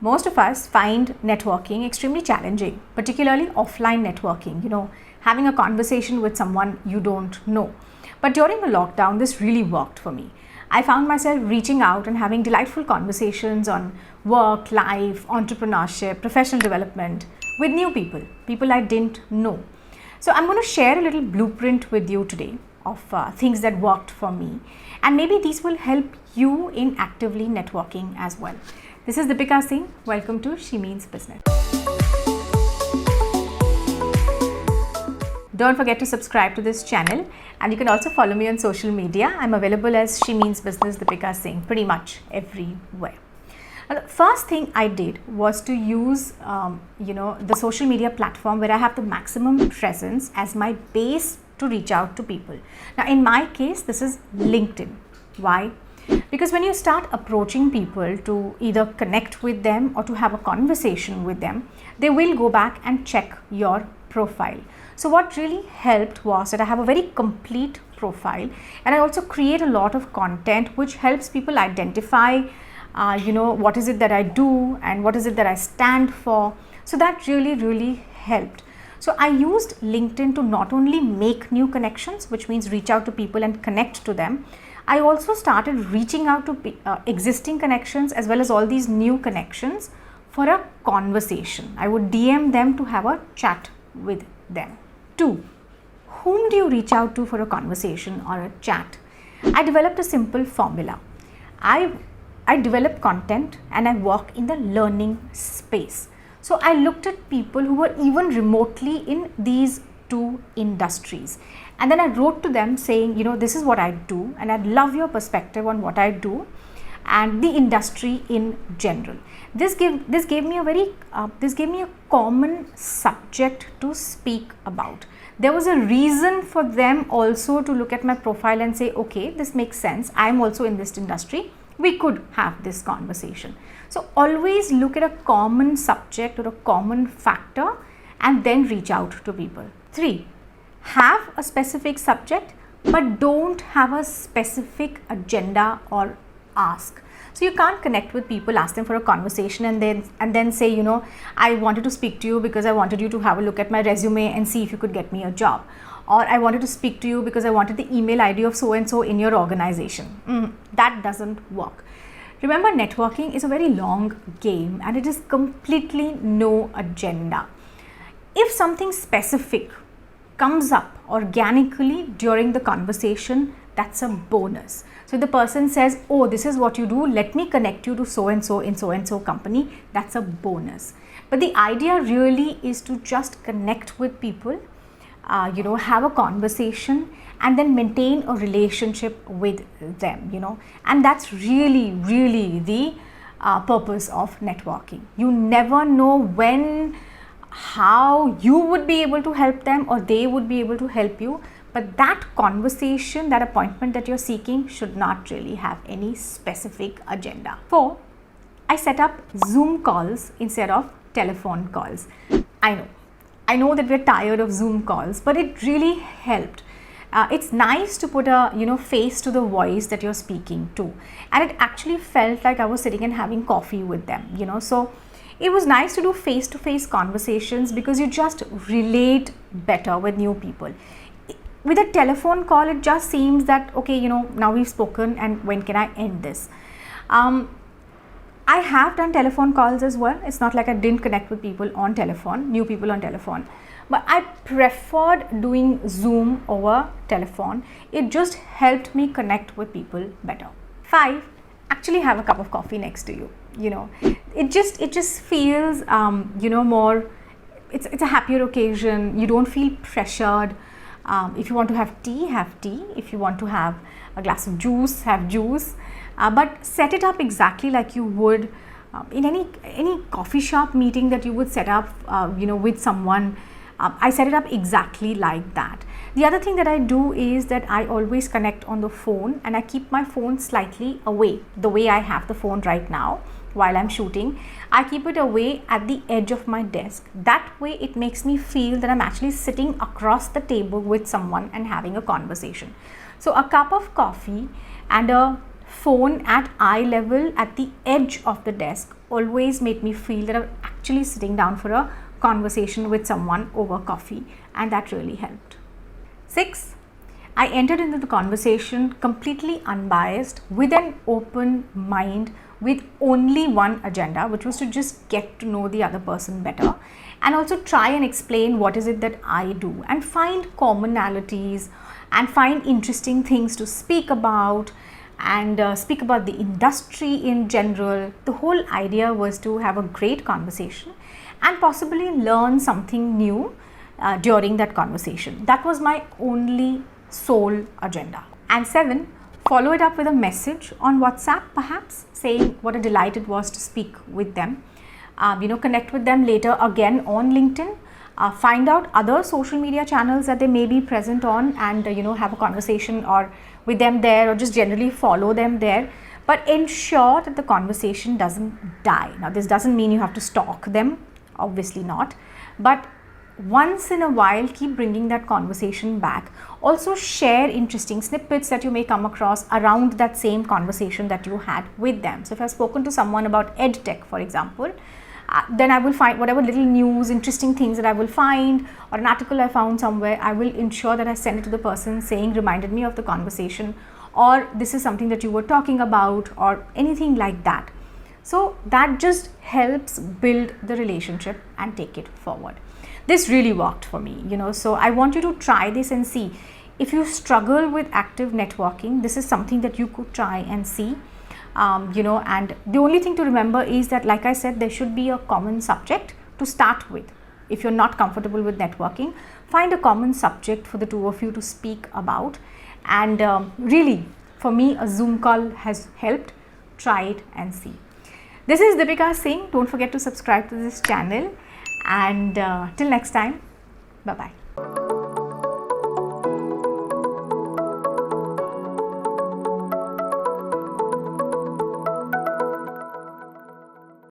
Most of us find networking extremely challenging, particularly offline networking, having a conversation with someone you don't know. But during the lockdown, this really worked for me. I found myself reaching out and having delightful conversations on work, life, entrepreneurship, professional development with new people I didn't know. So I'm going to share a little blueprint with you today of things that worked for me, and maybe these will help you in actively networking as well. This is Dipika Singh. Welcome to She Means Business. Don't forget to subscribe to this channel, and you can also follow me on social media. I'm available as She Means Business Dipika Singh pretty much everywhere. Now, the first thing I did was to use the social media platform where I have the maximum presence as my base to reach out to people. Now in my case, this is LinkedIn. Why? Because when you start approaching people to either connect with them or to have a conversation with them, they will go back and check your profile. So what really helped was that I have a very complete profile, and I also create a lot of content which helps people identify what is it that I do and what is it that I stand for. So that really helped. So I used LinkedIn to not only make new connections, which means reach out to people and connect to them. I also started reaching out to existing connections as well as all these new connections for a conversation. I would DM them to have a chat with them. 2. Whom do you reach out to for a conversation or a chat? I developed a simple formula. I develop content and I work in the learning space. So I looked at people who were even remotely in these two industries, and then I wrote to them saying, this is what I do and I'd love your perspective on what I do and the industry in general. This gave me a common subject to speak about. There was a reason for them also to look at my profile and say, okay, this makes sense. I'm also in this industry. We could have this conversation. So always look at a common subject or a common factor and then reach out to people. 3. Have a specific subject, but don't have a specific agenda or ask. So you can't connect with people, ask them for a conversation and then say, I wanted to speak to you because I wanted you to have a look at my resume and see if you could get me a job. Or I wanted to speak to you because I wanted the email ID of so and so in your organization. That doesn't work. Remember, networking is a very long game and it is completely no agenda. If something specific comes up organically during the conversation, that's a bonus. So the person says, oh, this is what you do, let me connect you to so and so in so and so company, that's a bonus. But the idea really is to just connect with people, have a conversation and then maintain a relationship with them, and that's really the purpose of networking. You never know when, how you would be able to help them or they would be able to help you, but that conversation, that appointment that you're seeking should not really have any specific agenda. 4. I set up Zoom calls instead of telephone calls. I know that we're tired of Zoom calls, but it really helped. It's nice to put a face to the voice that you're speaking to, and it actually felt like I was sitting and having coffee with them. So it was nice to do face-to-face conversations because you just relate better with new people. With a telephone call, it just seems that okay, now we've spoken and when can I end this? I have done telephone calls as well. It's not like I didn't connect with people on telephone, new people on telephone, but I preferred doing Zoom over telephone. It just helped me connect with people better. 5. Actually have a cup of coffee next to you. It just feels more. It's a happier occasion. You don't feel pressured. If you want to have tea, have tea. If you want to have a glass of juice, have juice. But set it up exactly like you would in any coffee shop meeting that you would set up with someone. I set it up exactly like that. The other thing that I do is that I always connect on the phone and I keep my phone slightly away, the way I have the phone right now while I'm shooting. I keep it away at the edge of my desk. That way it makes me feel that I'm actually sitting across the table with someone and having a conversation. So a cup of coffee and a phone at eye level at the edge of the desk always made me feel that I'm actually sitting down for a conversation with someone over coffee, and that really helped. 6. I entered into the conversation completely unbiased with an open mind, with only one agenda, which was to just get to know the other person better and also try and explain what is it that I do and find commonalities and find interesting things to speak about and speak about the industry in general. The whole idea was to have a great conversation and possibly learn something new during that conversation. That was my only sole agenda. And 7, follow it up with a message on WhatsApp, perhaps saying what a delight it was to speak with them. Connect with them later again on LinkedIn. Find out other social media channels that they may be present on and have a conversation or with them there, or just generally follow them there. But ensure that the conversation doesn't die. Now, this doesn't mean you have to stalk them, obviously not, but once in a while keep bringing that conversation back. Also share interesting snippets that you may come across around that same conversation that you had with them. So if I've spoken to someone about EdTech, for example, then I will find whatever little news, interesting things that I will find, or an article I found somewhere, I will ensure that I send it to the person saying, reminded me of the conversation, or this is something that you were talking about, or anything like that. So that just helps build the relationship and take it forward. This really worked for me, so I want you to try this and see. If you struggle with active networking, this is something that you could try and see. And the only thing to remember is that, like I said, there should be a common subject to start with. If you're not comfortable with networking, find a common subject for the two of you to speak about. And really, for me, a Zoom call has helped. Try it and see. This is Dipika Singh. Don't forget to subscribe to this channel. And till next time, bye-bye.